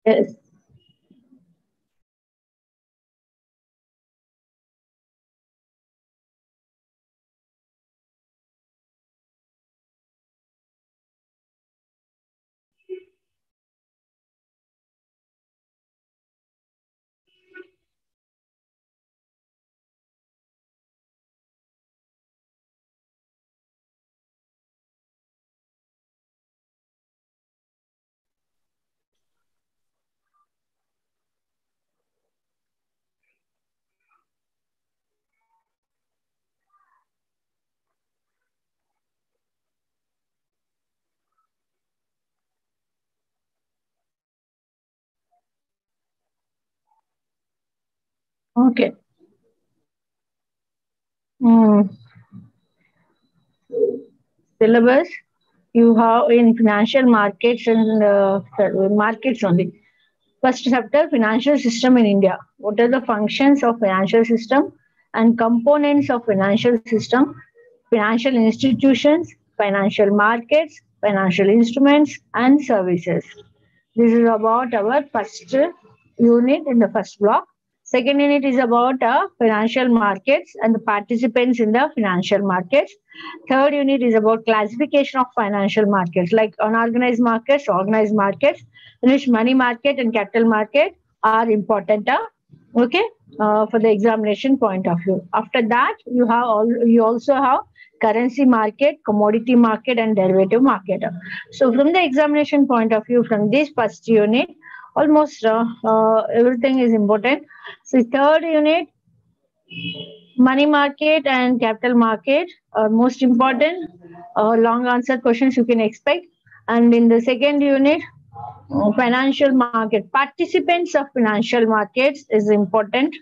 Yes. Okay. Mm. Syllabus you have in financial markets and markets only. First chapter, financial system in India. What are the functions of financial system and components of financial system? Financial institutions, financial markets, financial instruments, and services. This is about our first unit in the first block. Second unit is about financial markets and the participants in the financial markets. Third unit is about classification of financial markets like unorganized markets, organized markets, in which money market and capital market are important. Okay, for the examination point of view. After that, you also have currency market, commodity market, and derivative market. So, from the examination point of view, from this first unit, almost everything is important. So, third unit, money market and capital market are most important. Long answer questions you can expect. And in the second unit, financial market participants of financial markets is important.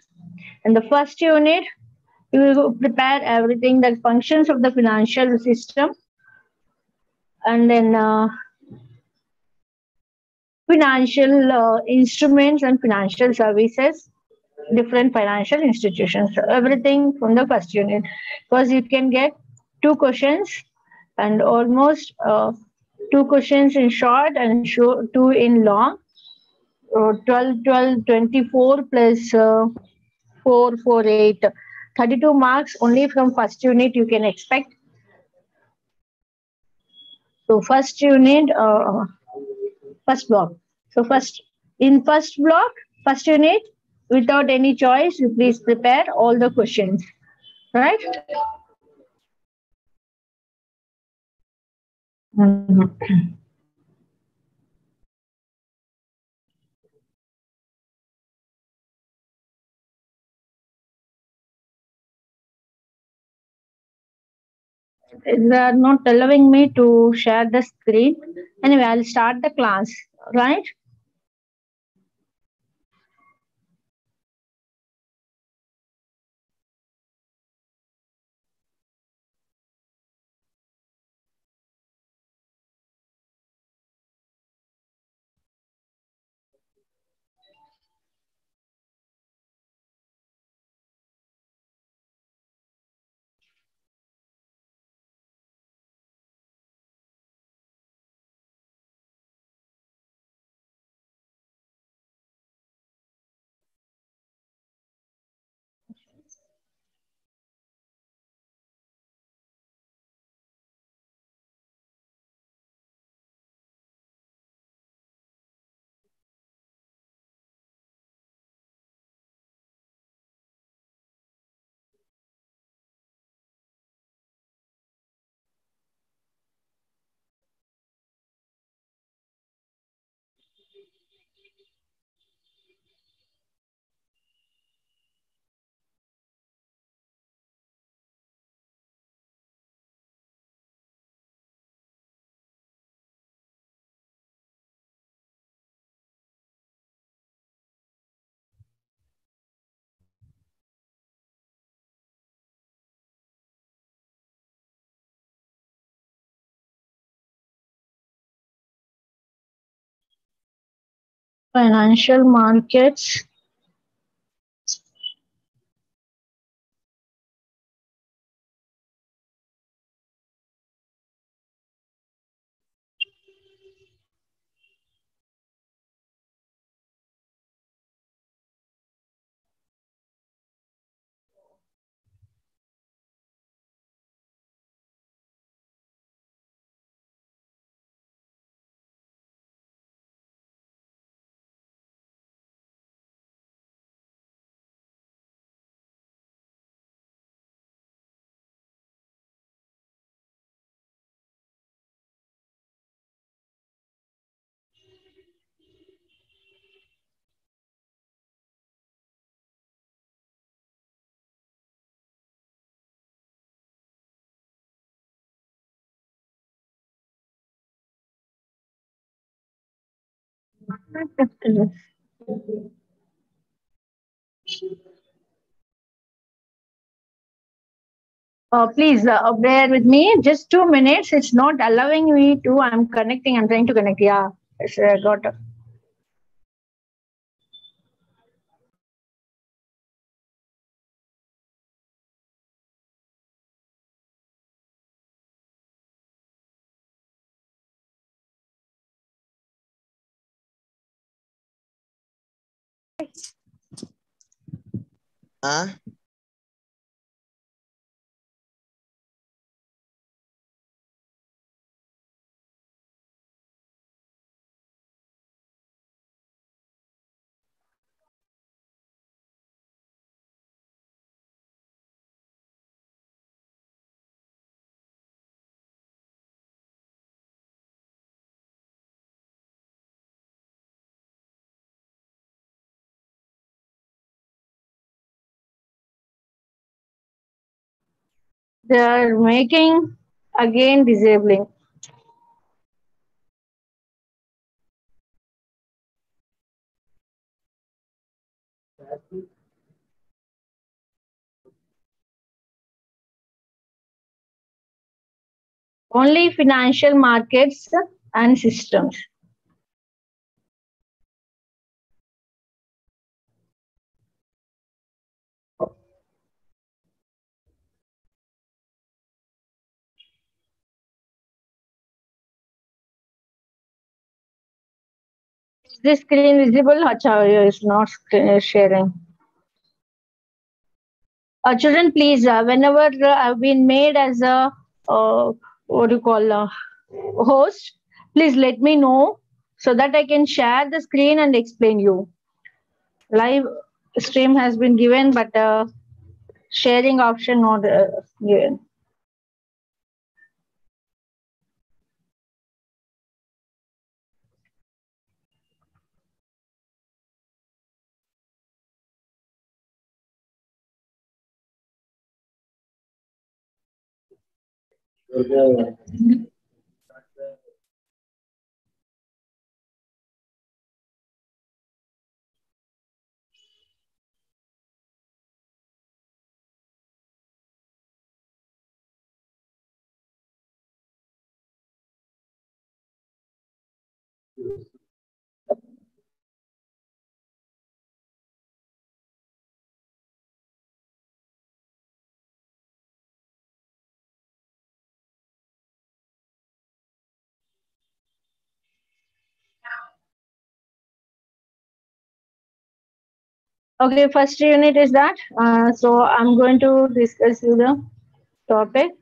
In the first unit, you will prepare everything that functions of the financial system, and then financial instruments and financial services, different financial institutions. So everything from the first unit, because you can get two questions and almost two questions in short and two in long. 12, 12, 24 plus 4, 4, 8, 32 marks only from first unit you can expect. So first unit, first block. So first block, first unit, without any choice, you please prepare all the questions, right? Mhm. They are not allowing me to share the screen. Anyway, I'll start the class, right? Financial markets. Please bear with me. Just 2 minutes. It's not allowing me to. I'm connecting. I'm trying to connect. Yeah. Yes, I got it. Huh? They are making again disabling. Only financial markets and systems. Is this screen visible? Acha, is not sharing. Children, please, whenever I've been made as a what do you call host, please let me know so that I can share the screen and explain you. Live stream has been given, but sharing option not given. Okay, first unit is that. So I'm going to discuss you the topic.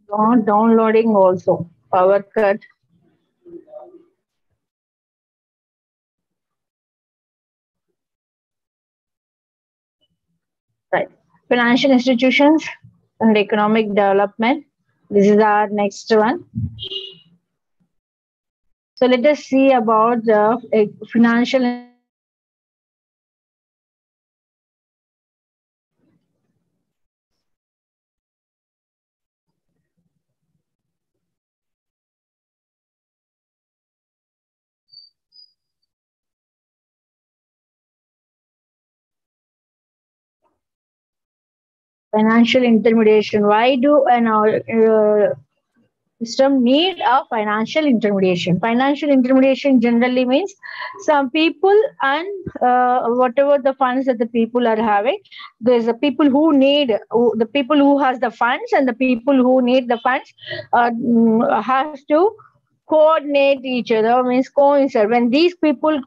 Not downloading also. Power cut. Right. Financial institutions and economic development. This is our next one. So let us see about the financial. Financial intermediation. Why do an system need a financial intermediation? Financial intermediation generally means some people and whatever the funds that the people are having, there's the people who need the people who has the funds and the people who need the funds has to coordinate each other, means coincide. When these people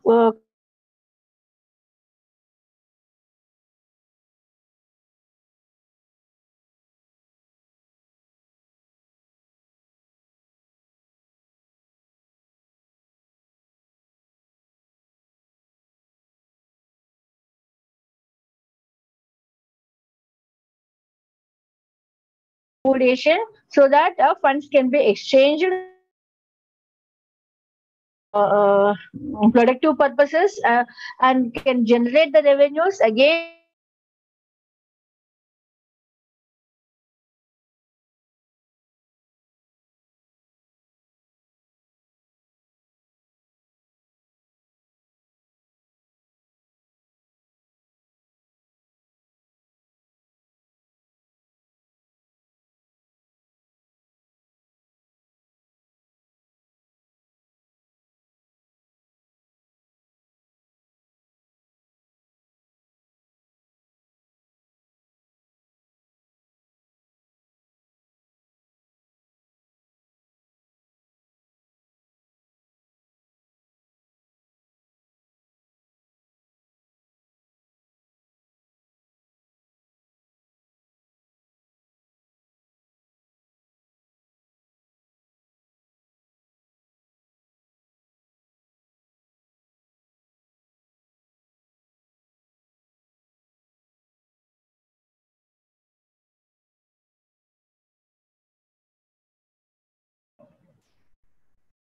accommodation so that funds can be exchanged productive purposes and can generate the revenues again for the government and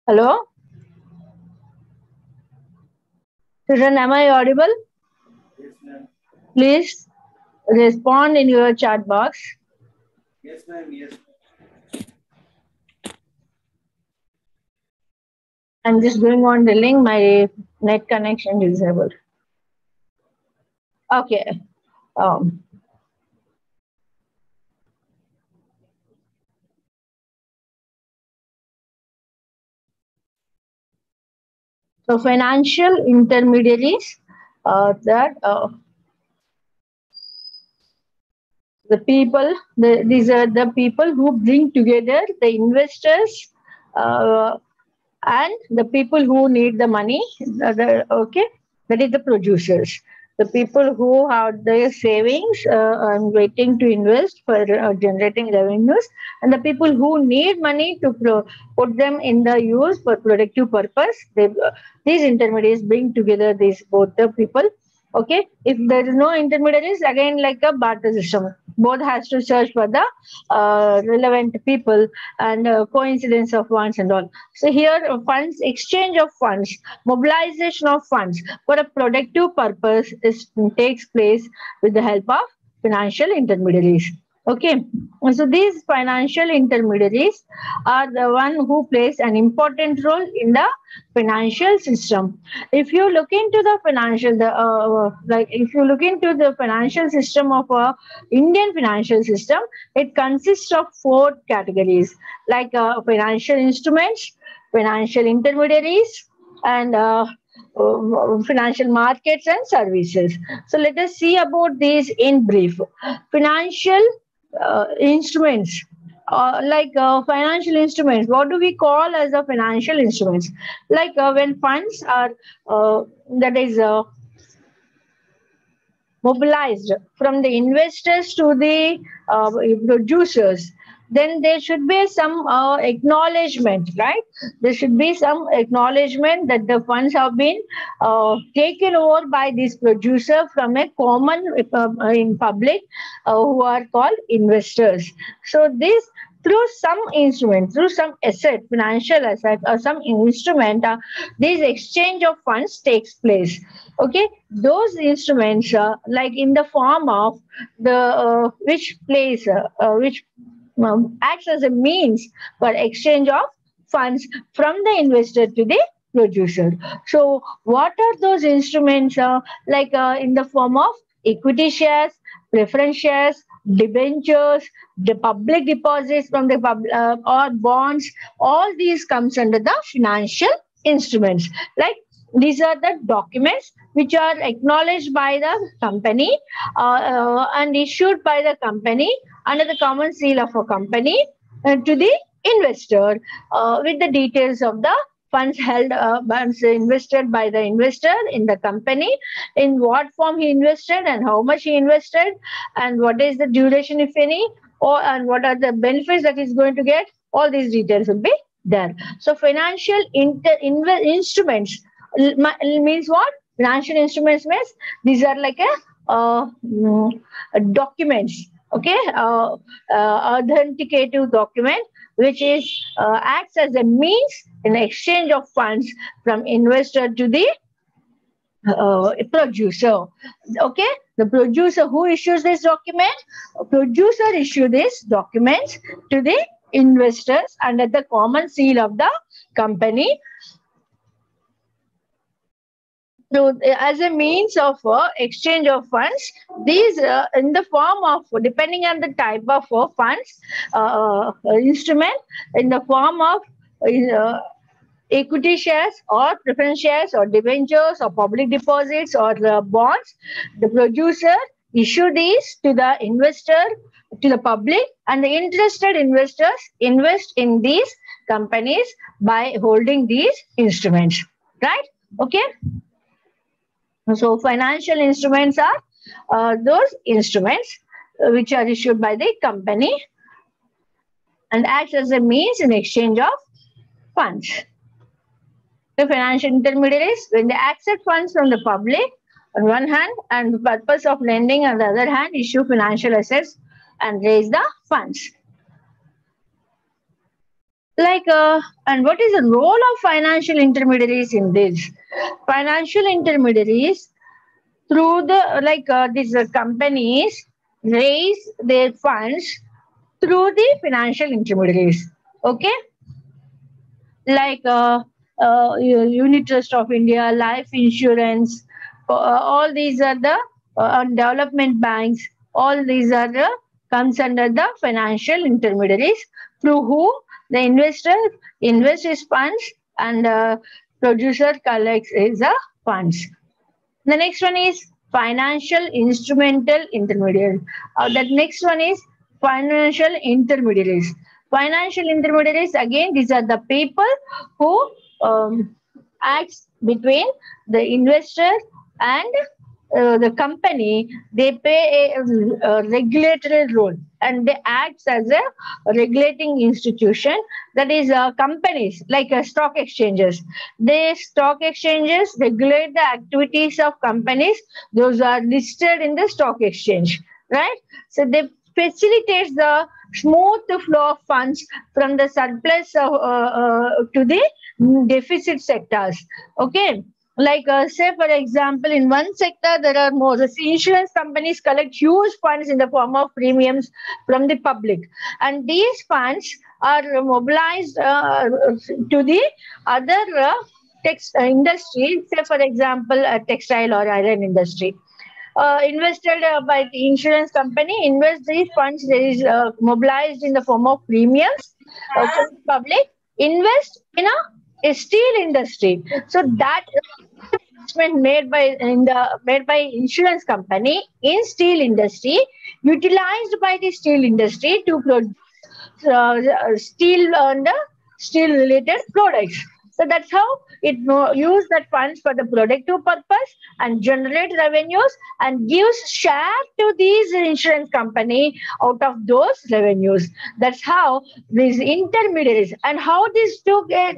hello, Susan, am I audible? Please respond in your chat box. Yes, ma'am. Yes. I'm just going on the link. My net connection is disabled. Okay. Um, so financial intermediaries that these are the people who bring together the investors uh, and the people who need the money. Okay, that is the producers. The people who have their savings and waiting to invest for generating revenues, and the people who need money to put them in the use for productive purpose. These intermediaries bring together these both the people. Okay, if there is no intermediaries, again like a barter system, both has to search for the relevant people and coincidence of funds and all. So here funds, exchange of funds, mobilization of funds for a productive purpose takes place with the help of financial intermediaries. Okay, so these financial intermediaries are the one who plays an important role in the financial system. If you look into the financial, if you look into the financial system of a Indian financial system, it consists of four categories like financial instruments, financial intermediaries, and financial markets and services. So let us see about these in brief. Financial instruments. Financial instruments, what do we call as a financial instruments? Like when funds are that is mobilized from the investors to the producers, then there should be some acknowledgement, right? There should be some acknowledgement that the funds have been taken over by this producer from a common in public who are called investors. So this through some instrument, through some asset, financial asset or some instrument, this exchange of funds takes place. Okay, those instruments like in the form of the which acts as a means for exchange of funds from the investor to the producer. So what are those instruments? In the form of equity shares, preference shares, debentures, the public deposits from the or bonds. All these comes under the financial instruments. Like these are the documents which are acknowledged by the company and issued by the company under the common seal of a company to the investor with the details of the funds invested by the investor in the company, in what form he invested and how much he invested, and what is the duration, if any, or and what are the benefits that he's going to get. All these details will be there. So financial instruments means what? Financial instruments means these are like documents Okay, authenticative document, which is acts as a means in exchange of funds from investor to the producer. Okay, the producer who issues this document, producer issue this documents to the investors under the common seal of the company through as a means of exchange of funds. These in the form of, depending on the type of funds, instrument, in the form of uh, equity shares or preference shares or debentures or public deposits or bonds. The producer issue these to the investor, to the public, and the interested investors invest in these companies by holding these instruments. Right? Okay. So financial instruments are those instruments which are issued by the company and acts as a means in exchange of funds. The financial intermediaries, when they accept funds from the public on one hand and the purpose of lending on the other hand, issue financial assets and raise the funds. And what is the role of financial intermediaries in this? Financial intermediaries, through the these companies raise their funds through the financial intermediaries. Okay, like Unit Trust of India, life insurance, all these are the development banks. All these are the comes under the financial intermediaries through who the investor invests his funds and producer collects his funds. The next one is financial instrumental intermediary. The next one is financial intermediaries. Financial intermediaries, again, these are the people who acts between the investor and the company. They play a regulatory role and they act as a regulating institution, that is companies like stock exchanges. The stock exchanges regulate the activities of companies those are listed in the stock exchange, right? So they facilitates the smooth flow of funds from the surplus to the deficit sectors. Okay, say for example, in one sector there are more, the insurance companies collect huge funds in the form of premiums from the public, and these funds are mobilized to the other industry, say for example textile or iron industry. Invested by the insurance company, invest these funds, there is mobilized in the form of premiums from the public, invest in a steel industry. So that investment made by insurance company in steel industry, utilized by the steel industry to produce steel and steel related products. So that's how it use that funds for the productive purpose and generate revenues and gives share to these insurance company out of those revenues. That's how these intermediaries, and how these two get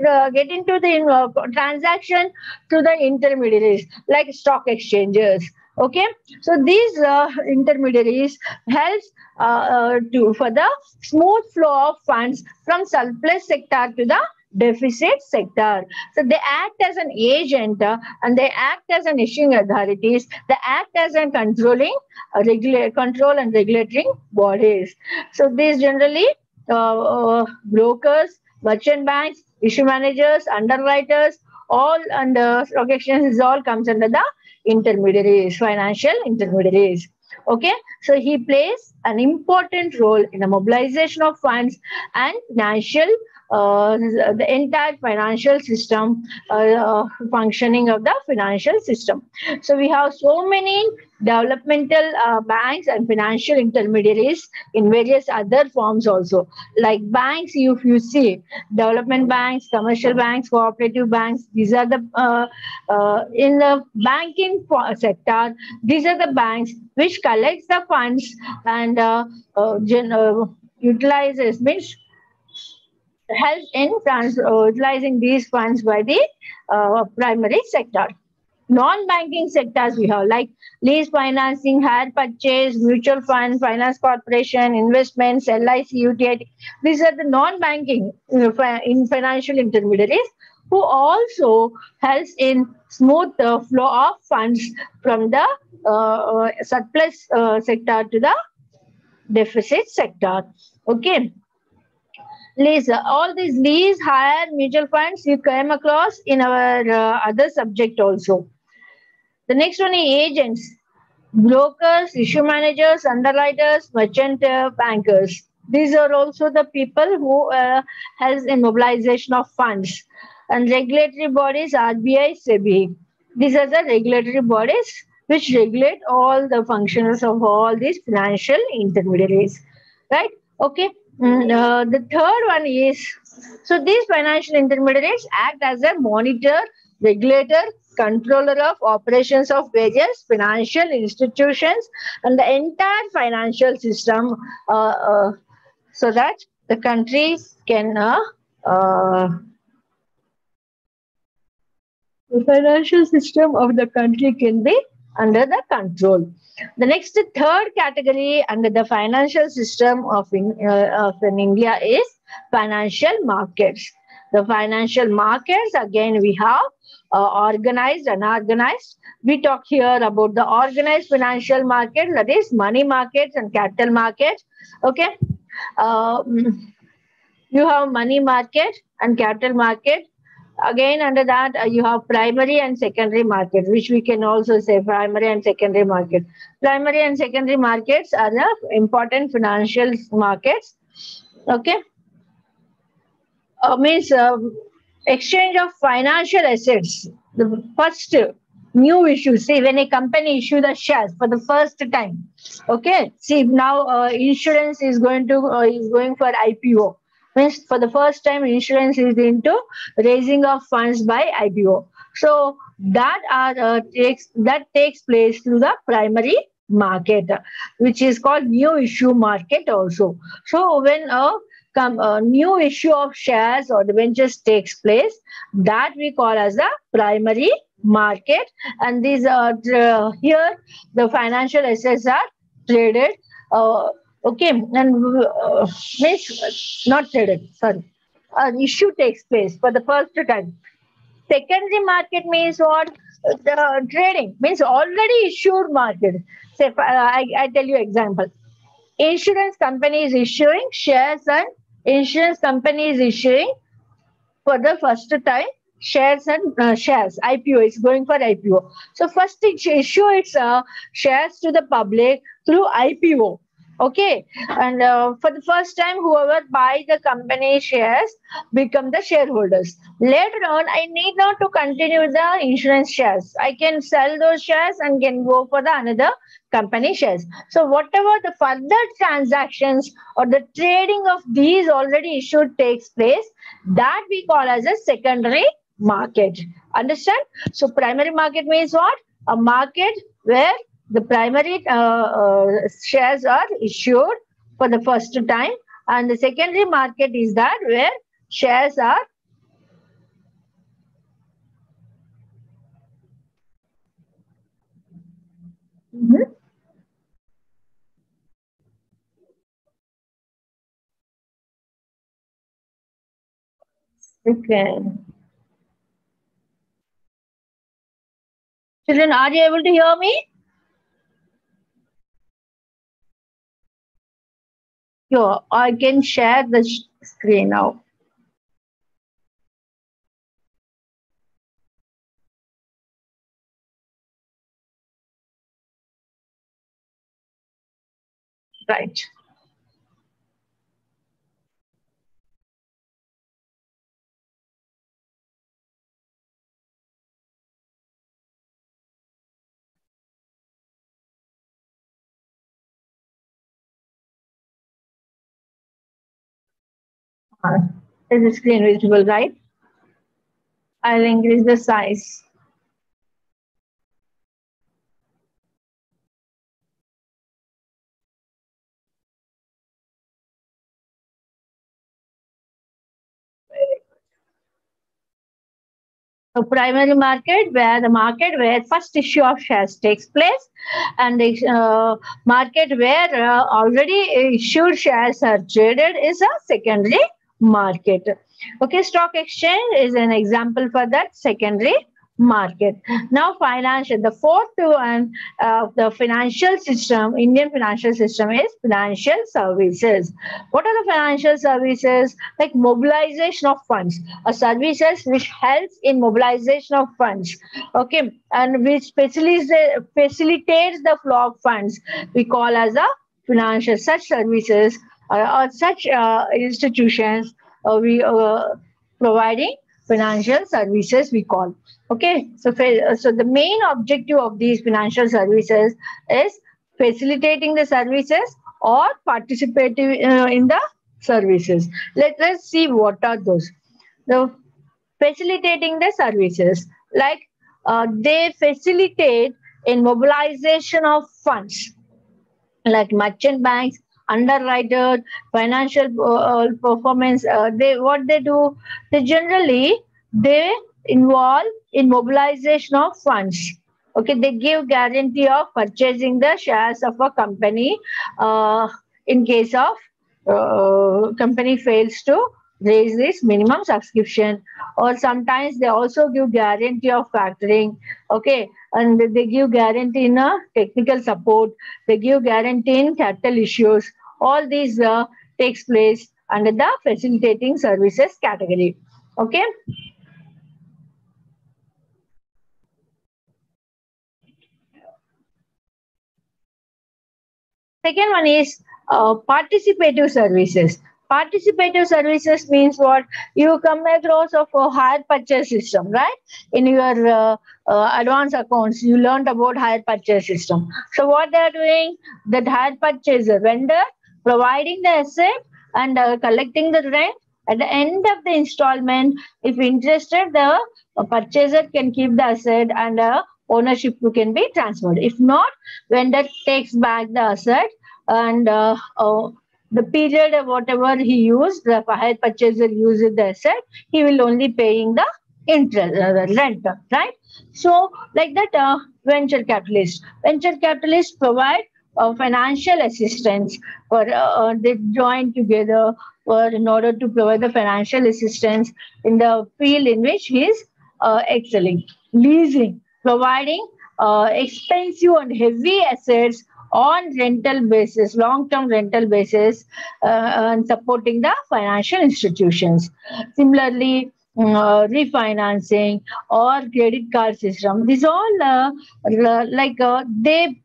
into the transaction to the intermediaries like stock exchanges. Okay, so these intermediaries helps to for the smooth flow of funds from surplus sector to the deficit sector. So they act as an agent and they act as an issuing authorities. They act as a controlling, control and regulatory bodies. So these generally brokers, merchant banks, issue managers, underwriters, all under stock exchanges all comes under the intermediaries, financial intermediaries. Okay, so he plays an important role in the mobilization of funds and financial, the entire financial system, functioning of the financial system. So we have so many developmental banks and financial intermediaries in various other forms also. Like banks, if you see development banks, commercial banks, cooperative banks, these are the in the banking sector, these are the banks which collects the funds and utilizes, means helps in utilizing these funds by the primary sector. Non-banking sectors we have like lease financing, hire purchase, mutual fund, finance corporation, investments, LIC, UTI. These are the non-banking in financial intermediaries who also helps in smooth flow of funds from the surplus sector to the deficit sector. Okay. Lease, all these lease, hire, mutual funds you came across in our other subject also. The next one is agents, brokers, issue managers, underwriters, merchant bankers. These are also the people who has in mobilization of funds. And regulatory bodies, RBI, SEBI. These are the regulatory bodies which regulate all the functions of all these financial intermediaries. Right? Okay. The third one is, so these financial intermediaries act as a monitor, regulator, controller of operations of various financial institutions and the entire financial system, so that the country can the financial system of the country can be under the control. The next third category under the financial system of in India is financial markets. The financial markets, again, we have organized, unorganized. We talk here about the organized financial market, that is money markets and capital markets. Okay. You have money market and capital market. Again, under that, you have primary and secondary market, which we can also say primary and secondary market. Primary and secondary markets are the important financial markets. Okay. Means exchange of financial assets. The first new issue. See, when a company issue the shares for the first time. Okay. See, now insurance is going for IPO. Means for the first time, insurance is into raising of funds by IPO. So that takes place through the primary market, which is called new issue market also. So when a new issue of shares or debentures takes place, that we call as the primary market. And these are here the financial assets are traded. Okay, and means not traded. Sorry, an issue takes place for the first time. Secondary market means what? The trading means already issued market. Say, I tell you example. Insurance company is issuing shares and insurance company is issuing for the first time shares and shares. IPO is going for IPO. So first it issue its shares to the public through IPO. Okay, and for the first time, whoever buy the company shares become the shareholders. Later on, I need not to continue the insurance shares. I can sell those shares and can go for the another company shares. So whatever the further transactions or the trading of these already issued takes place, that we call as a secondary market. Understand? So primary market means what? A market where the primary shares are issued for the first time, and the secondary market is that where shares are Mhm. Okay. Children, are you able to hear me? Sure, I can share the screen now. Right. Is the screen visible, right? I'll increase the size. A primary market where first issue of shares takes place, and the market where already issued shares are traded is a secondary market. Okay, stock exchange is an example for that secondary market. Now, financial, the fourth one, the financial system, Indian financial system is financial services. What are the financial services? Like mobilization of funds, services which helps in mobilization of funds. Okay, and which facilitates the flow of funds. We call as a financial such services or such institutions. We providing financial services we call. Okay, so the main objective of these financial services is facilitating the services or participating in the services. Let's see what are those. The facilitating the services, like they facilitate in mobilization of funds, like merchant banks, underwriter, financial performance. They what they do, they generally they involve in mobilization of funds. Okay, they give guarantee of purchasing the shares of a company in case of company fails to raise this minimum subscription, or sometimes they also give guarantee of factoring. Okay, and they give guarantee in a technical support, they give guarantee in capital issues. All these takes place under the facilitating services category. Okay. Second one is participative services. Participative services means what? You come across of a hire purchase system, right? In your advance accounts, you learned about hire purchase system. So what they are doing, that hire purchase vendor providing the asset and collecting the rent. At the end of the installment, if interested, the purchaser can keep the asset and ownership can be transferred. If not, vendor takes back the asset and the period of whatever he used, the hire purchaser uses the asset, he will only paying the interest, the rent, right? So, like that, venture capitalists provide financial assistance for they join together for in order to provide the financial assistance in the field in which he is excelling. Leasing, providing expensive and heavy assets on rental basis, long-term rental basis, and supporting the financial institutions. Similarly, refinancing or credit card system. These all they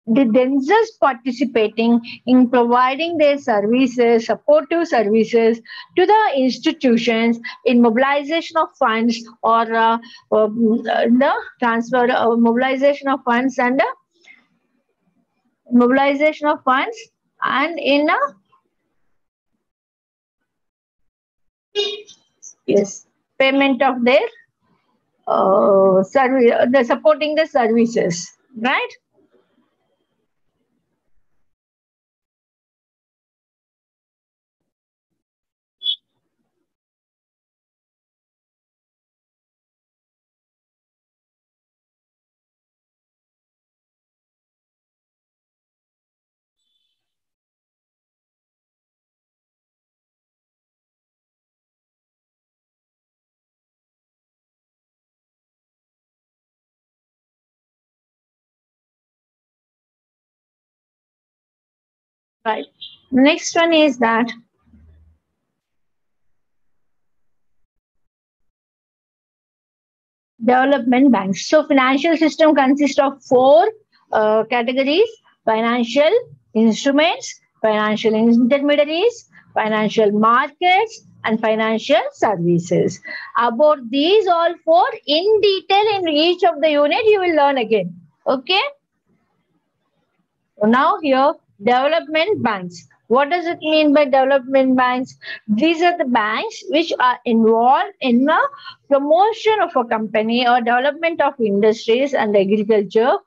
themselves participating in providing their services, supportive services to the institutions in mobilization of funds or the transfer mobilization of funds and mobilization of funds and in a yes payment of their service, the supporting the services, right? Right. Next one is that development banks. So financial system consists of four categories: financial instruments, financial intermediaries, financial markets, and financial services. About these all four in detail in each of the unit you will learn again. Okay. So now here, development banks. What does it mean by development banks? These are the banks which are involved in the promotion of a company or development of industries and agriculture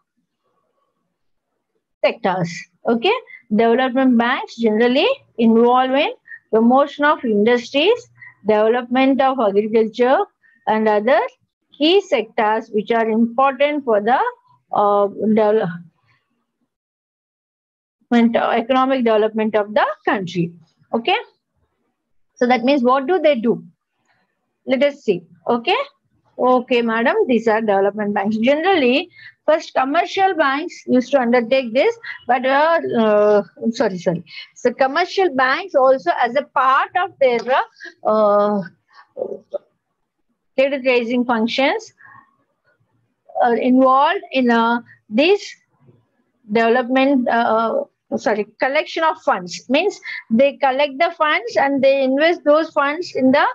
sectors. Okay, development banks generally involve in promotion of industries, development of agriculture and other key sectors which are important for the economic development of the country. Okay, so that means what do they do? Let us see. Okay. Okay, madam, these are development banks. Generally, first commercial banks used to undertake this, but sorry. So commercial banks also, as a part of their credit raising functions, are involved in this development collection of funds. Means they collect the funds and they invest those funds in the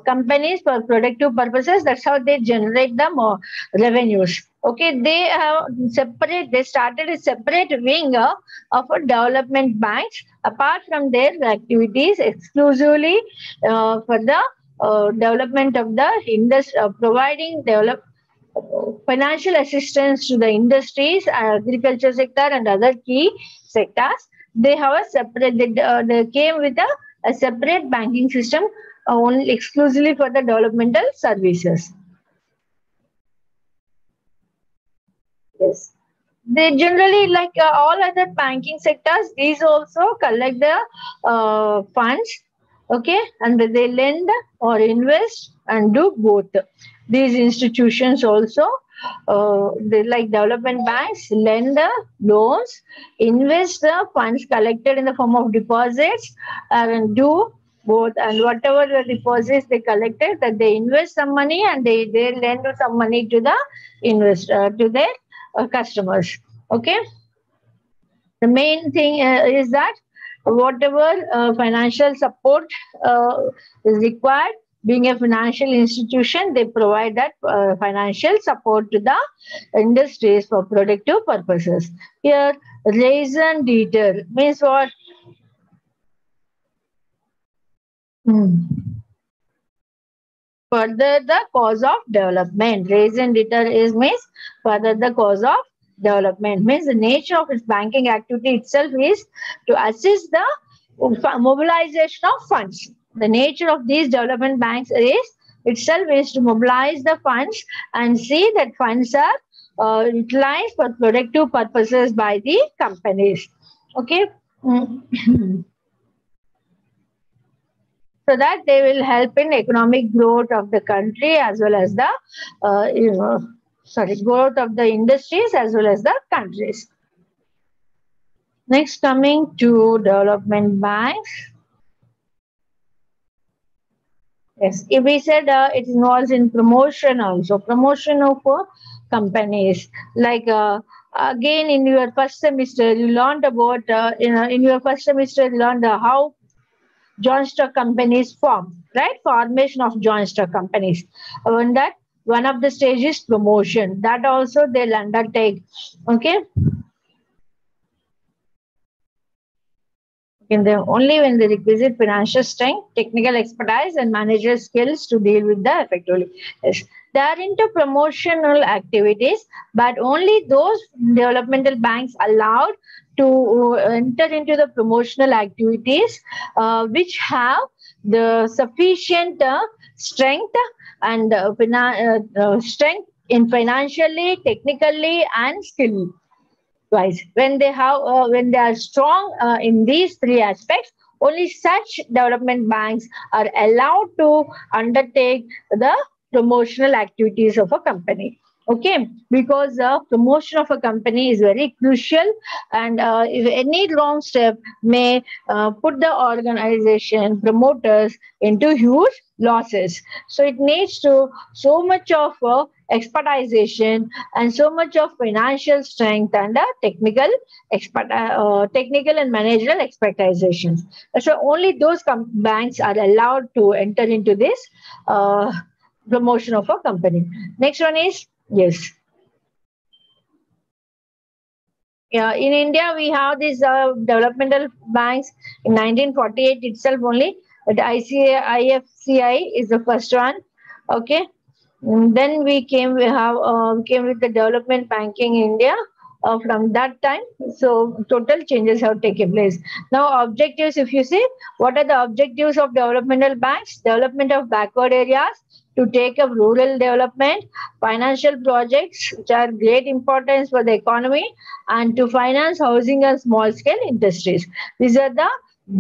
companies for productive purposes. That's how they generate the revenues. Okay, they have separate, they started a separate wing of a development banks apart from their activities exclusively for the development of the industry, providing develop financial assistance to the industries, agriculture sector, and other key sectors. They have a separate. They came with a separate banking system only exclusively for the developmental services. Yes. They generally, like all other banking sectors, these also collect the funds, okay, and they lend or invest and do both. These institutions also, they like development banks, lend the loans, invest the funds collected in the form of deposits, and do both. And whatever the deposits they collected, that they invest some money and they lend some money to the investor, to their customers. Okay, the main thing is that whatever financial support is required, being a financial institution, they provide that financial support to the industries for productive purposes. Here, raison d'etre means what? Further the cause of development. Raison d'etre is means further the cause of development. Means the nature of its banking activity itself is to assist the mobilization of funds. The nature of these development banks is itself is to mobilize the funds and see that funds are utilized for productive purposes by the companies. Okay. So that they will help in economic growth of the country as well as the growth of the industries as well as the countries. Next, coming to development banks. Yes, if we said it involves in promotion also, promotion of companies. Like again in your first semester you learned about in your first semester you learned how joint stock companies form, right? Formation of joint stock companies. And that one of the stages promotion. That also they'll undertake. Okay. Only when the requisite financial strength, technical expertise, and managerial skills to deal with the effectively. Yes. They are into promotional activities, but only those developmental banks allowed to enter into the promotional activities which have the sufficient strength and strength in financially, technically, and skill wise. When they have when they are strong in these three aspects, only such development banks are allowed to undertake the promotional activities of a company. Okay, because the promotion of a company is very crucial, and if any wrong step may put the organization promoters into huge losses. So it needs to so much of expertization and so much of financial strength and technical technical and managerial expertization. So only those banks are allowed to enter into this promotion of a company. Next one is yes. Yeah, in India we have these developmental banks in 1948 itself only. But IFCI is the first one. Okay. Then we came with the development banking in India from that time. So total changes have taken place. Now objectives, if you see, what are the objectives of developmental banks? Development of backward areas to take up rural development, financial projects which are great importance for the economy, and to finance housing and small scale industries. These are the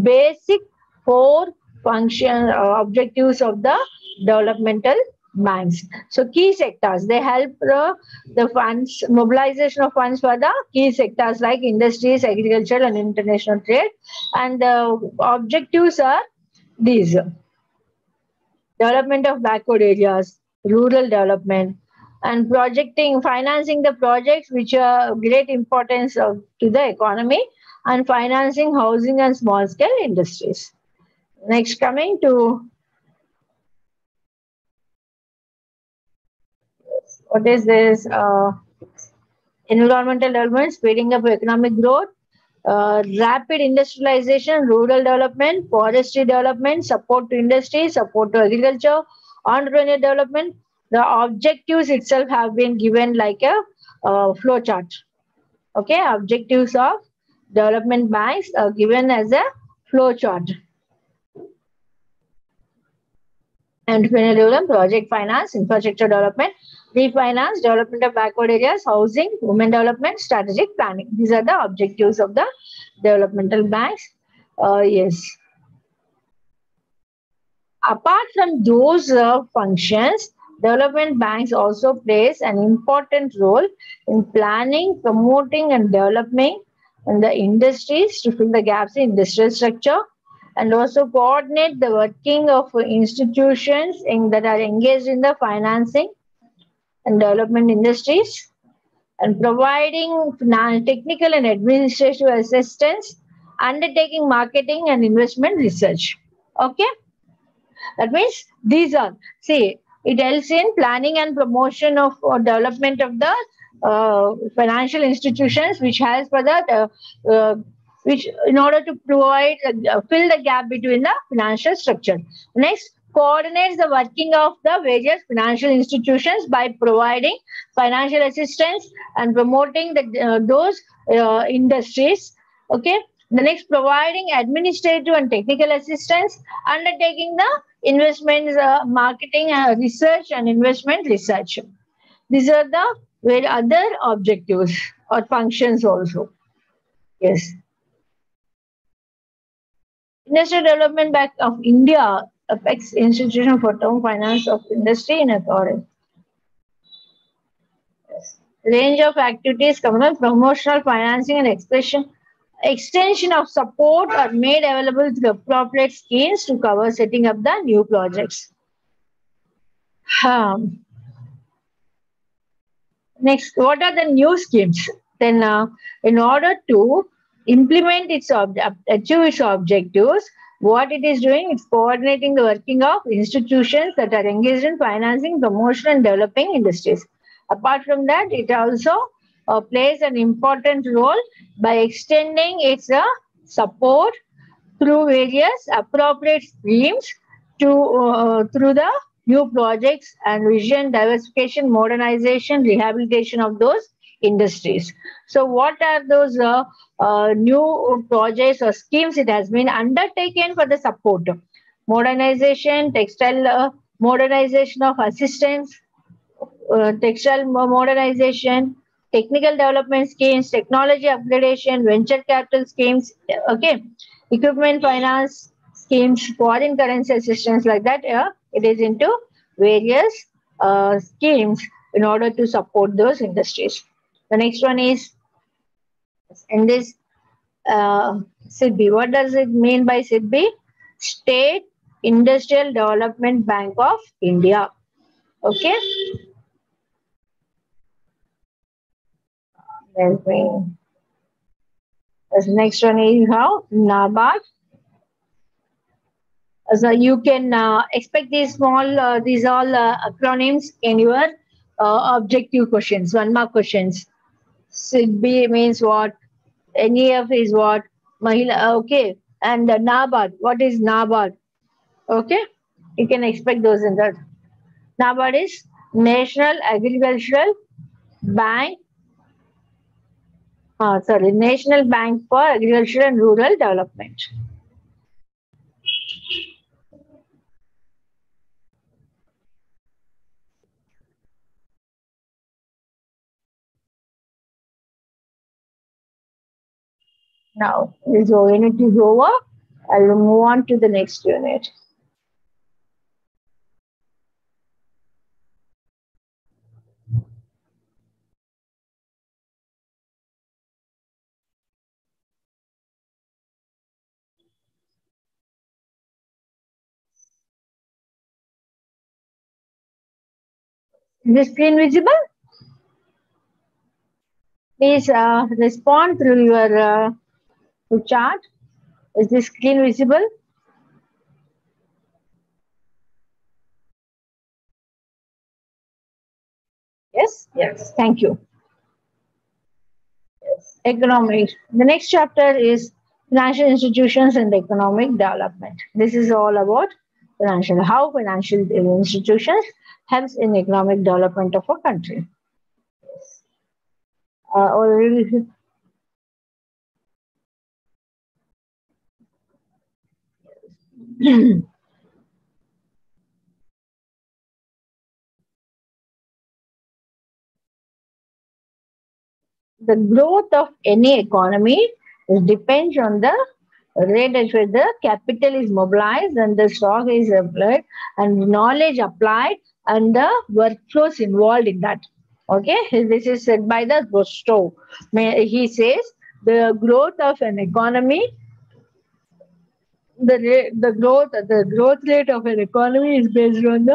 basic four function objectives of the developmental banks. So key sectors, they help the funds, mobilization of funds for the key sectors like industries, agriculture and international trade. And the objectives are these: development of backward areas, rural development, and projecting, financing the projects which are great importance to the economy, and financing housing and small scale industries. Next, coming to what is this? Environmental development, speeding up economic growth, rapid industrialization, rural development, forestry development, support to industry, support to agriculture, entrepreneur development. The objectives itself have been given like a flow chart. Okay, objectives of development banks are given as a flow chart. Entrepreneurial development, project finance, infrastructure development, refinance, development of backward areas, housing, women development, strategic planning. These are the objectives of the developmental banks. Yes. Apart from those functions, development banks also plays an important role in planning, promoting, and developing in the industries to fill the gaps in industrial structure, and also coordinate the working of institutions that are engaged in the financing and development industries, and providing technical and administrative assistance, undertaking marketing and investment research. Okay, that means these are, see, it helps in planning and promotion of development of the financial institutions, which has for that which in order to provide fill the gap between the financial structure. Next, coordinates the working of the various financial institutions by providing financial assistance and promoting those industries. Okay. The next, providing administrative and technical assistance, undertaking the investments, marketing, research, and investment research. These are the other objectives or functions also. Yes. Industrial Development Bank of India affects institution for term finance of industry in authority. Yes. Range of activities cover promotional financing and extension of support are made available through appropriate schemes to cover setting up the new projects. Next, what are the new schemes? Then, in order to implement achieve its objectives, what it is doing, it's coordinating the working of institutions that are engaged in financing, promotion, and developing industries. Apart from that, it also plays an important role by extending its support through various appropriate schemes to through the new projects and vision, diversification, modernization, rehabilitation of those industries. So what are those new projects or schemes it has been undertaken for the support? Modernization, textile modernization of assistance, textile modernization, technical development schemes, technology upgradation, venture capital schemes, okay, equipment finance schemes, foreign currency assistance, like that. It is into various schemes in order to support those industries. The next one is in this SIDBI. What does it mean by SIDBI? State Industrial Development Bank of India. Okay. The next one is you have NABARD. So you can expect these small, these all acronyms in your objective questions, 1 mark questions. SIDBI means what? NEF is what? Mahila, okay. And NABARD, what is NABARD? Okay, you can expect those in that. NABARD is National Agricultural Bank. National Bank for Agriculture and Rural Development. Now this unit is over. I will move on to the next unit. Is the screen visible? Please respond through your chat. Is the screen visible? Yes? Yes. Thank you. Yes. Economics. The next chapter is financial institutions and economic development. This is all about how financial institutions helps in economic development of a country. Already the growth of any economy depends on the rate at which the capital is mobilized and the stock is applied and knowledge applied and the workflows involved in that. Okay, this is said by the Gusto. He says the growth of an economy, the growth rate of an economy is based on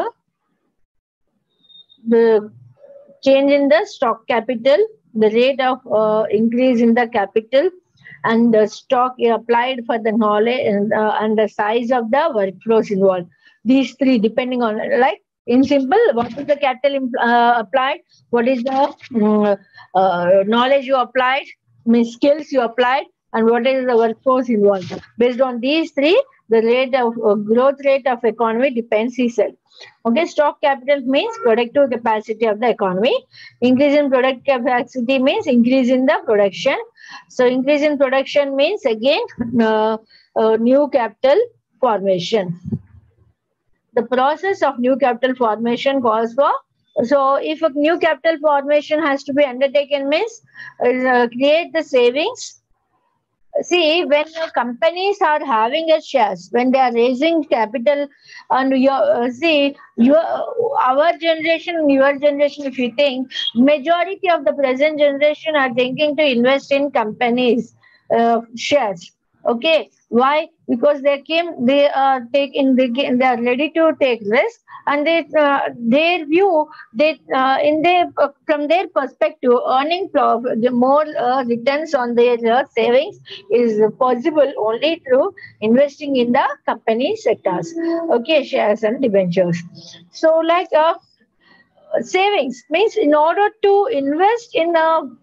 the change in the stock capital, the rate of increase in the capital, and the stock applied for the knowledge and the size of the workflows involved. These three, depending on, like in simple, what is the capital applied, what is the knowledge you applied, means skills you applied, and what is the workforce involved. Based on these three, the rate of growth rate of economy depends, he said. Okay, stock capital means productive capacity of the economy. Increase in product capacity means increase in the production. So increase in production means again new capital formation. The process of new capital formation calls for, so if a new capital formation has to be undertaken means create the savings. See, when companies are having a shares, when they are raising capital, and our generation, your generation, if you think, majority of the present generation are thinking to invest in companies shares. Okay, why? Because they are taking, they are ready to take risk, and their view, they in their from their perspective, earning the more returns on their savings is possible only through investing in the company sectors. Okay, shares and debentures. So, like savings means in order to invest in the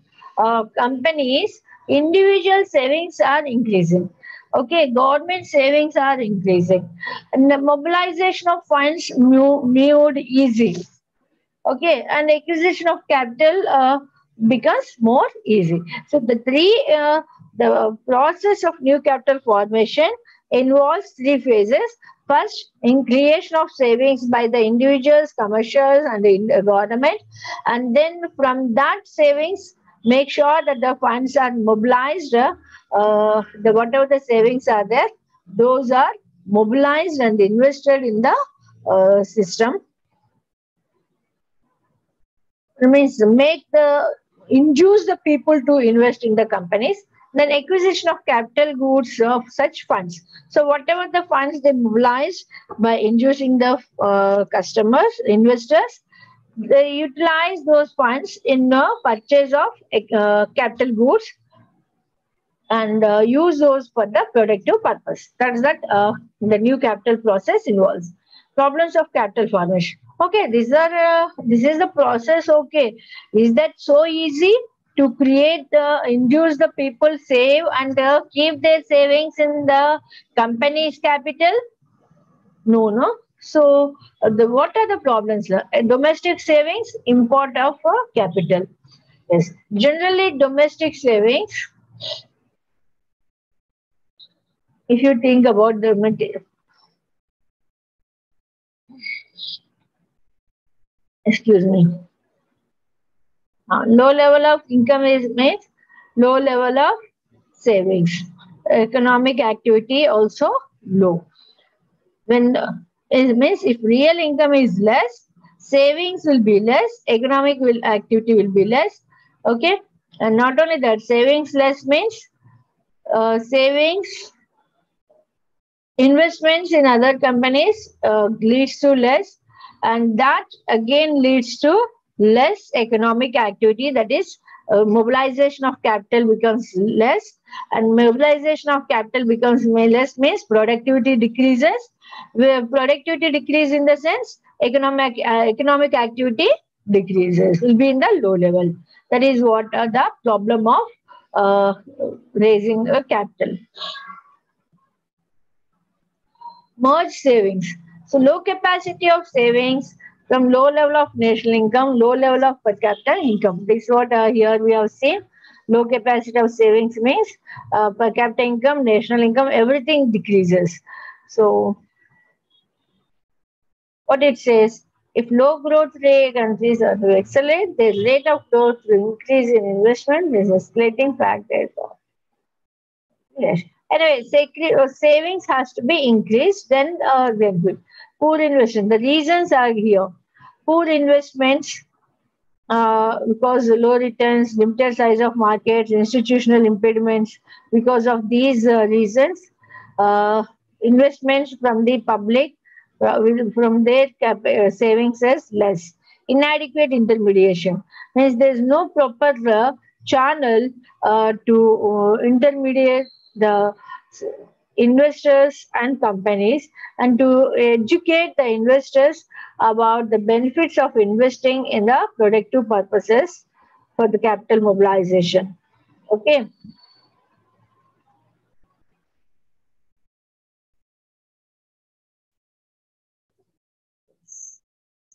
companies, individual savings are increasing. Okay, government savings are increasing, and the mobilization of funds made easy. Okay, and acquisition of capital becomes more easy. So the process of new capital formation involves three phases. First, in creation of savings by the individuals, commercials, and the government, and then from that savings, make sure that the funds are mobilized. The whatever the savings are there, those are mobilized and invested in the system. Means make the induce the people to invest in the companies. Then acquisition of capital goods of such funds. So whatever the funds they mobilize by inducing the customers, investors, they utilize those funds in the purchase of capital goods and use those for the productive purpose. That's that the new capital process involves. Problems of capital formation. Okay, this is the process. Okay, is that so easy to create induce the people save and keep their savings in the company's capital? No, no. So what are the problems? Domestic savings, import of capital. Yes, generally domestic savings, if you think about the material, excuse me, low level of income is means low level of savings. Economic activity also low. When it means if real income is less, savings will be less, economic will activity will be less. Okay, and not only that, savings less means savings investments in other companies leads to less, and that again leads to less economic activity. That is, mobilization of capital becomes less, and mobilization of capital becomes less means productivity decreases. Where productivity decrease in the sense economic activity decreases, will be in the low level. That is what the problem of uh, raising a capital. Merge savings. So low capacity of savings from low level of national income, low level of per capita income. This is what here we have seen. Low capacity of savings means per capita income, national income, everything decreases. So what it says, if low growth rate countries are to accelerate, the rate of growth will increase in investment is escalating factor. Yes. Anyway, savings has to be increased, then they're good. Poor investment. The reasons are here. Poor investments because low returns, limited size of markets, institutional impediments. Because of these reasons, uh, investments from the public, from their savings is less. Inadequate intermediation means there is no proper channel to intermediate the investors and companies, and to educate the investors about the benefits of investing in the productive purposes for the capital mobilization. Okay.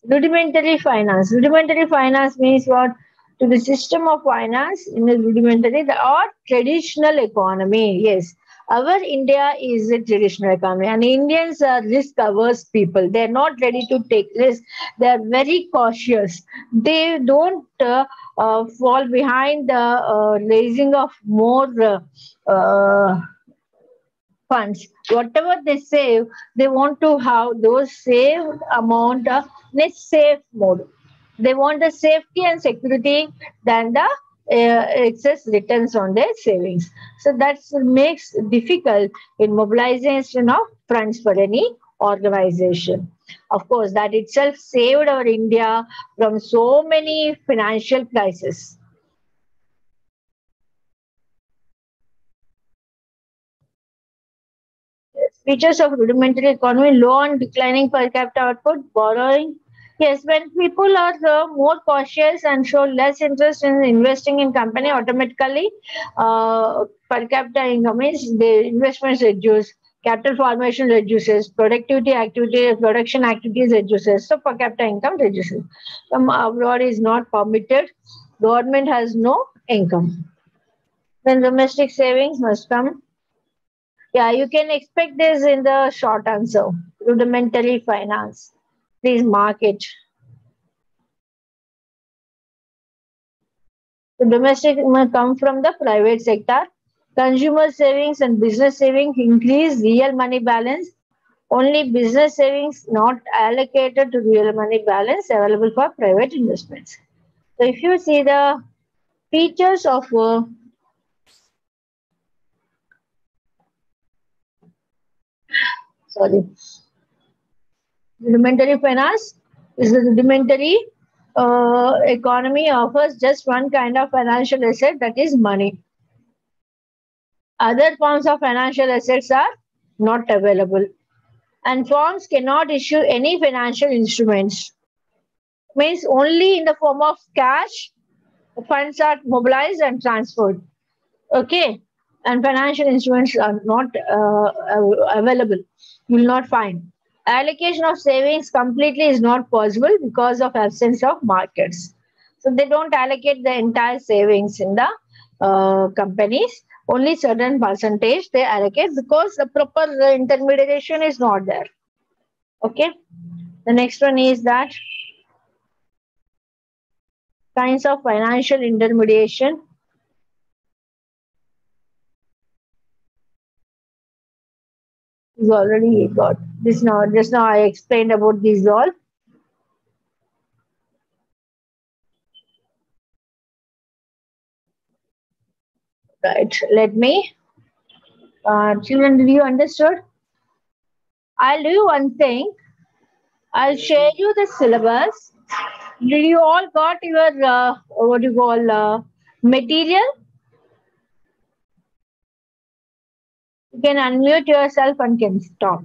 Rudimentary finance. Rudimentary finance means what? To the system of finance in the rudimentary or traditional economy. Yes. Our India is a traditional economy, and Indians are risk averse people. They're not ready to take risks. They're very cautious. They don't fall behind the raising of more funds. Whatever they save, they want to have those saved amount in a safe mode. They want the safety and security than the excess returns on their savings. So that makes difficult in mobilization of funds for any organization. Of course, that itself saved our India from so many financial crises. Features of rudimentary economy: low and declining per capita output, borrowing. Yes, when people are more cautious and show less interest in investing in company, automatically per capita income is the investments reduce, capital formation reduces, productivity activity, production activities reduces, so per capita income reduces. From abroad is not permitted. Government has no income. Then domestic savings must come. Yeah, you can expect this in the short answer. Rudimentary finance. Please mark it. The domestic will come from the private sector. Consumer savings and business savings increase real money balance. Only business savings not allocated to real money balance available for private investments. So if you see the features of sorry, rudimentary finance is the rudimentary economy offers just one kind of financial asset, that is money. Other forms of financial assets are not available, and firms cannot issue any financial instruments. Means only in the form of cash, funds are mobilized and transferred. Okay, and financial instruments are not available. You will not find. Allocation of savings completely is not possible because of absence of markets. So they don't allocate the entire savings in the companies. Only certain percentage they allocate because the proper intermediation is not there. Okay. The next one is that kinds of financial intermediation. is already got this now. Just now I explained about these all. Right. Let me. Children, did you understood? I'll do one thing. I'll Yes, share ma'am. you the syllabus. Did you all got your what do you call material? You can unmute yourself and can stop.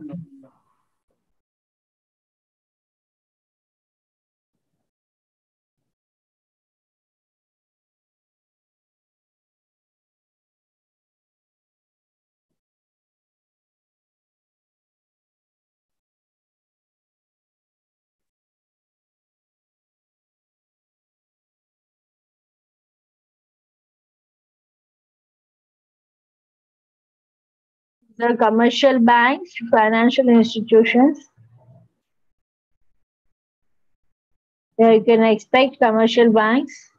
The commercial banks, financial institutions. Yeah, you can expect commercial banks.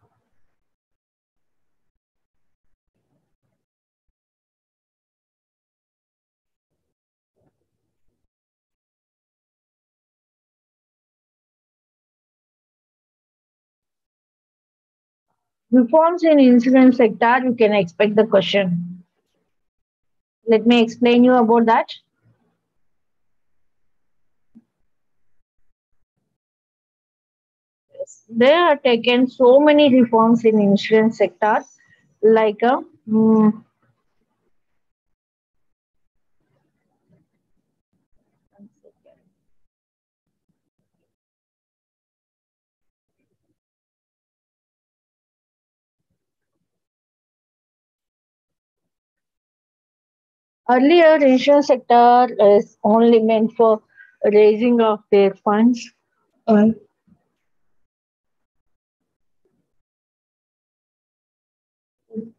Reforms in insurance sector, you can expect the question. Let me explain you about that. They have taken so many reforms in insurance sector, like earlier insurance sector is only meant for raising of their funds. Uh,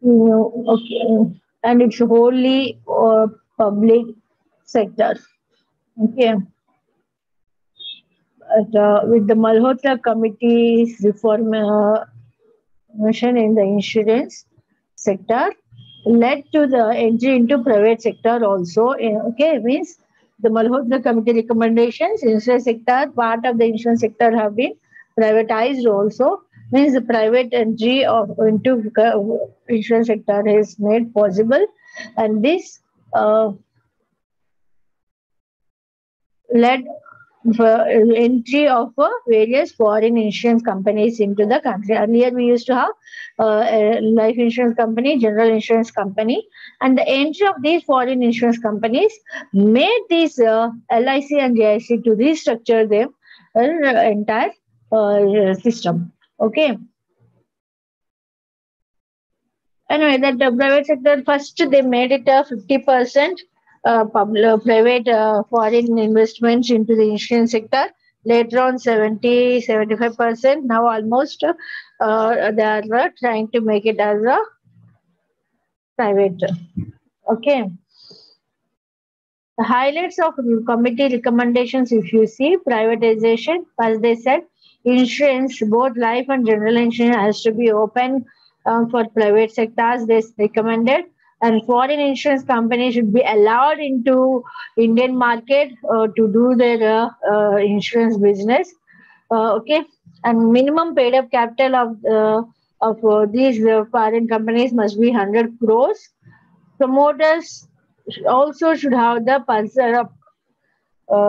okay, and it's wholly public sector. Okay, with the Malhotra Committee's reform mission in the insurance sector led to the entry into private sector also. Okay, means the Malhotra Committee recommendations, insurance sector, part of the insurance sector have been privatized also. Means the private entry of into insurance sector is made possible, and this led for entry of various foreign insurance companies into the country. Earlier, we used to have a life insurance company, general insurance company, and the entry of these foreign insurance companies made these LIC and JIC to restructure their entire system. Okay. Anyway, that the private sector first they made it a 50% private foreign investments into the insurance sector. Later on, 75%. Now almost they are trying to make it as a private. Okay. The highlights of committee recommendations, if you see, privatization, as they said, insurance, both life and general insurance has to be open for private sectors, they recommended. And foreign insurance companies should be allowed into Indian market to do their insurance business. Okay, and minimum paid up capital of these foreign companies must be 100 crores. Promoters also should have the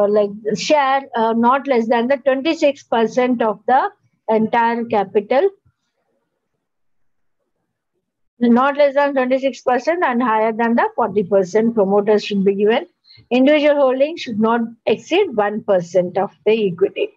like share not less than the 26% of the entire capital, not less than 26% and higher than the 40% promoters should be given. Individual holding should not exceed 1% of the equity.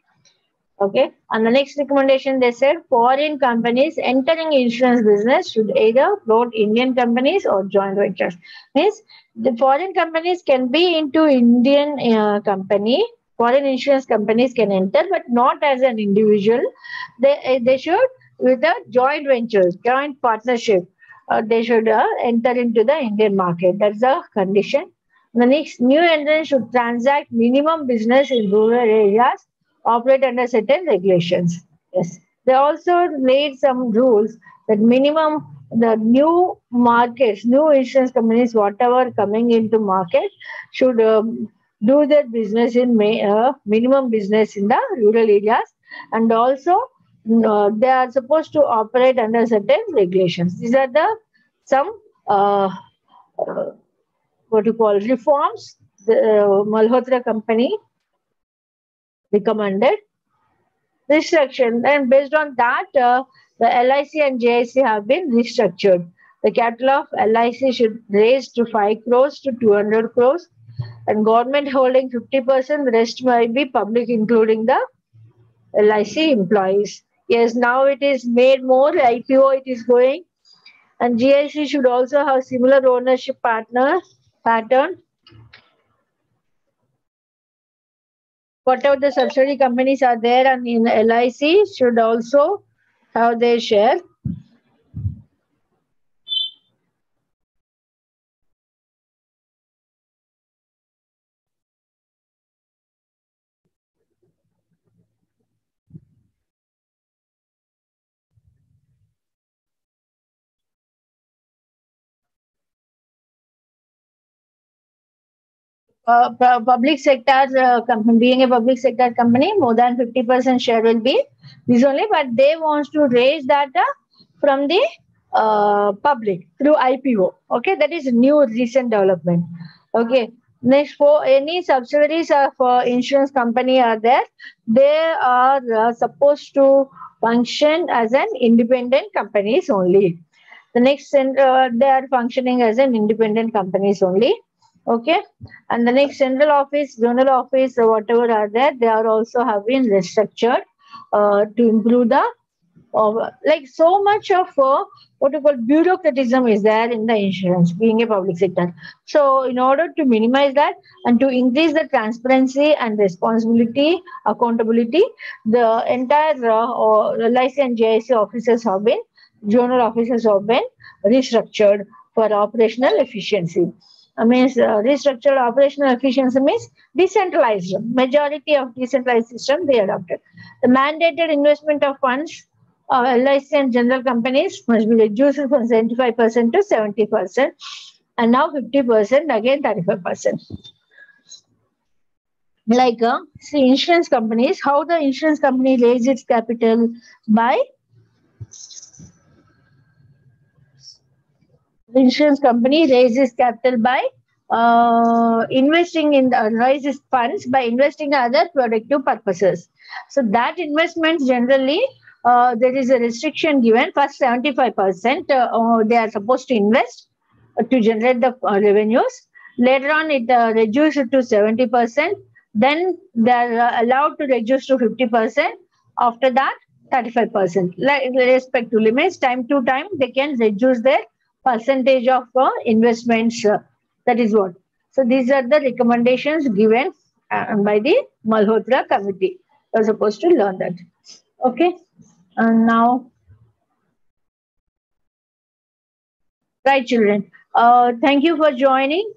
Okay. And the next recommendation, they said foreign companies entering insurance business should either float Indian companies or joint ventures. Means the foreign companies can be into Indian company. Foreign insurance companies can enter, but not as an individual. They should with a joint venture, joint partnership. They should enter into the Indian market. That's the condition. The next new entrant should transact minimum business in rural areas, operate under certain regulations. Yes. They also made some rules that minimum the new markets, new insurance companies, whatever coming into market, should do their business in minimum business in the rural areas, and also they are supposed to operate under certain regulations. These are the some uh, uh, what you call reforms the Malhotra company recommended. Restructured, and based on that, the LIC and JIC have been restructured. The capital of LIC should raise to 5 crores to 200 crores, and government holding 50%, the rest might be public, including the LIC employees. Yes, now it is made more IPO, it is going, and GIC should also have similar ownership partner pattern. Whatever the subsidiary companies are there and in LIC should also have their share. Public sector company, being a public sector company, more than 50% share will be this only, but they want to raise that from the public through IPO. Okay, that is new recent development. Okay, next, for any subsidiaries of insurance company are there, they are supposed to function as an independent companies only. The next, they are functioning as an independent companies only. Okay, and the next central office, zonal office, whatever are there, they are also have been restructured to improve the like so much of what you call bureaucratism is there in the insurance, being a public sector. So, in order to minimize that and to increase the transparency and responsibility, accountability, the entire LIC and JIC offices have been, zonal offices have been restructured for operational efficiency. Means restructured operational efficiency means decentralized. Majority of decentralized system they adopted. The mandated investment of funds, LIC and general companies must be reduced from 75% to 70%, and now 50%, again 35%. Like see, insurance companies, how the insurance company raise its capital by the insurance company raises capital by investing in the raises funds by investing in other productive purposes. So that investments generally there is a restriction given. First 75% they are supposed to invest to generate the revenues. Later on it reduced to 70%. Then they are allowed to reduce to 50%. After that 35%. Like respectively means time to time they can reduce their percentage of investments. That is what. So these are the recommendations given by the Malhotra committee. You're supposed to learn that. Okay. And now, right, children. Thank you for joining.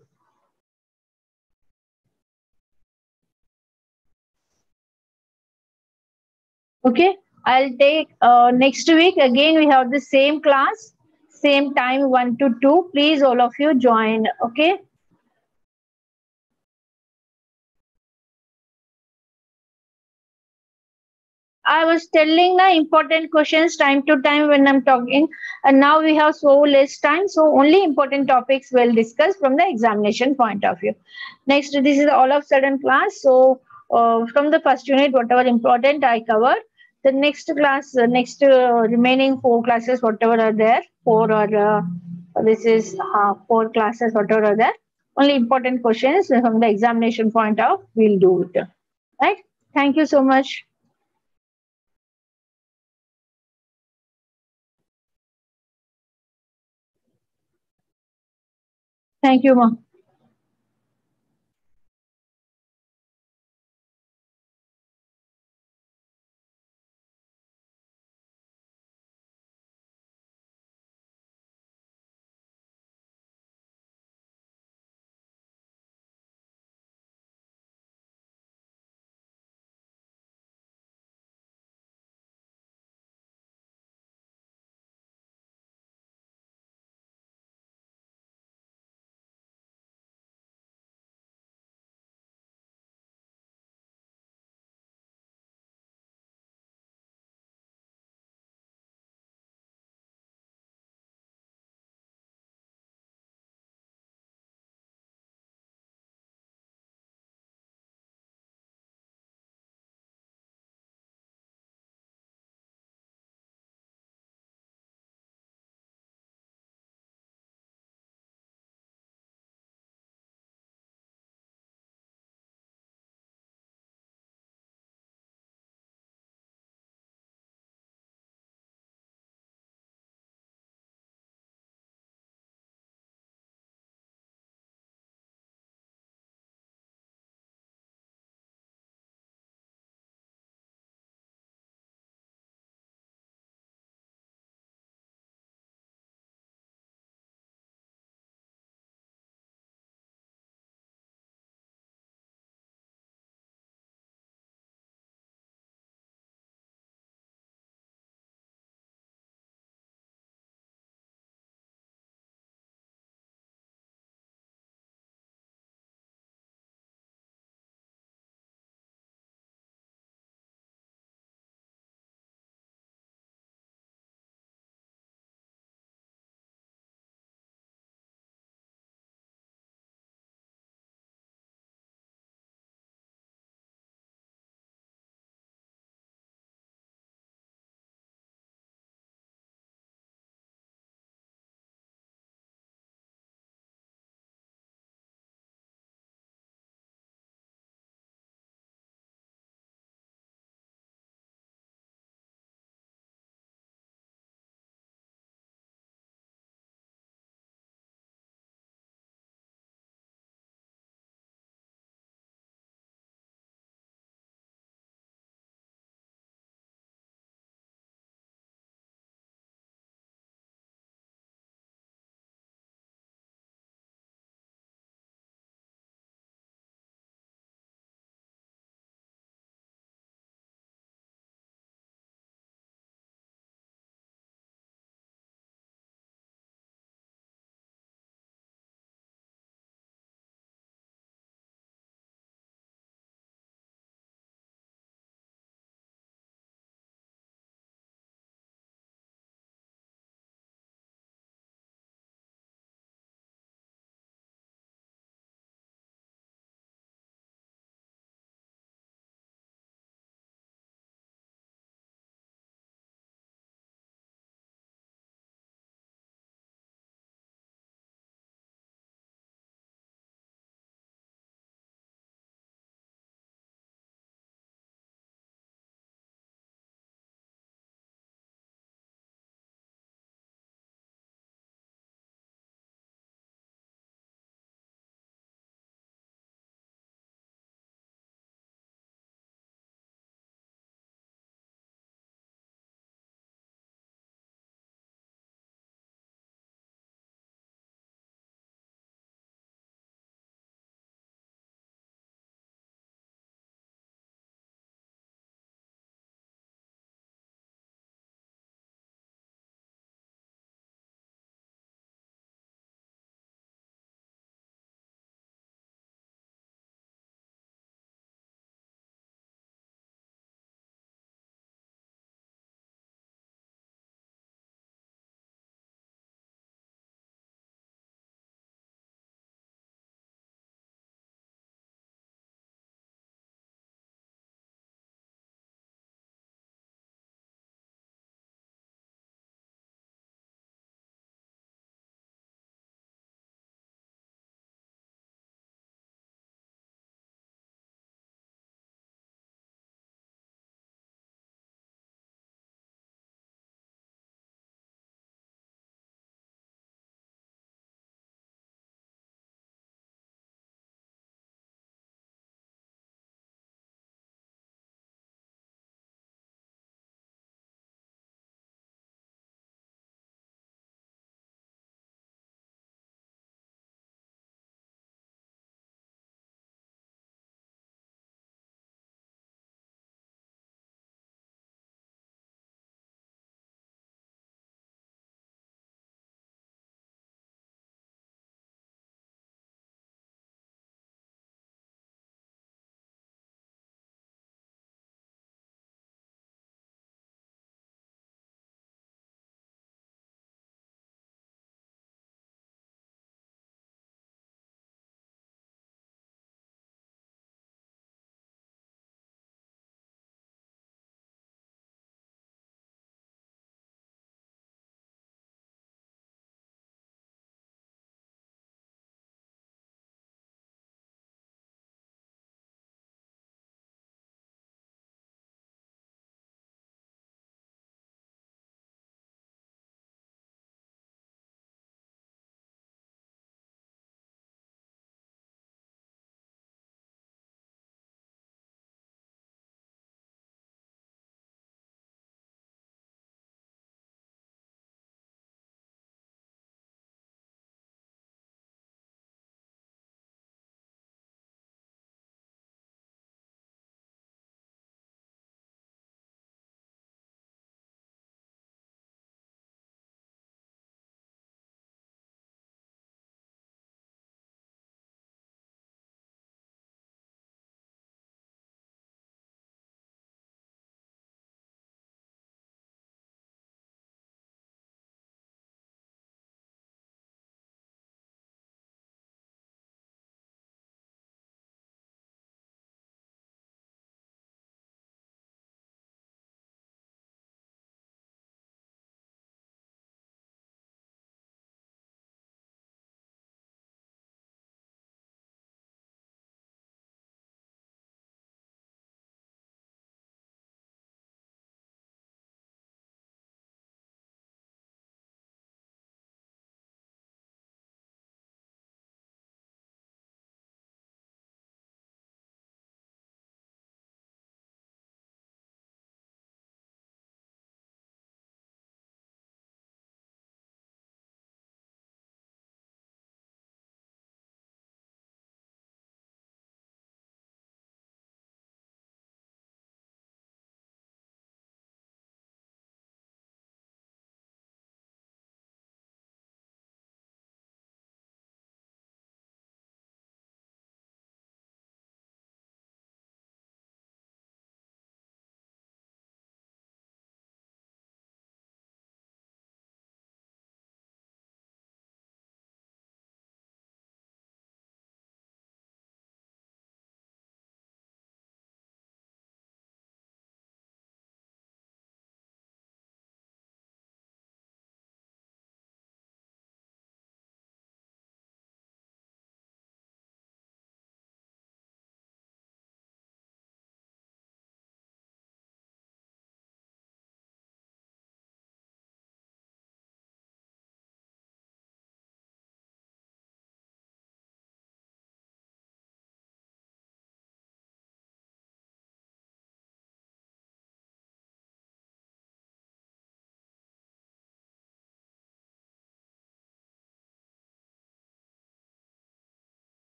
Okay. I'll take next week again. We have the same class, same time 1 to 2. Please, all of you join. Okay. I was telling the important questions time to time when I'm talking, and now we have so less time, so only important topics we'll discuss from the examination point of view. Next, this is all of sudden class. So from the first unit, whatever important I covered, the next class, next remaining 4 classes, whatever are there, 4 or this is 4 classes, whatever are there, only important questions from the examination point of we'll do it. Right? Thank you so much. Thank you, Ma.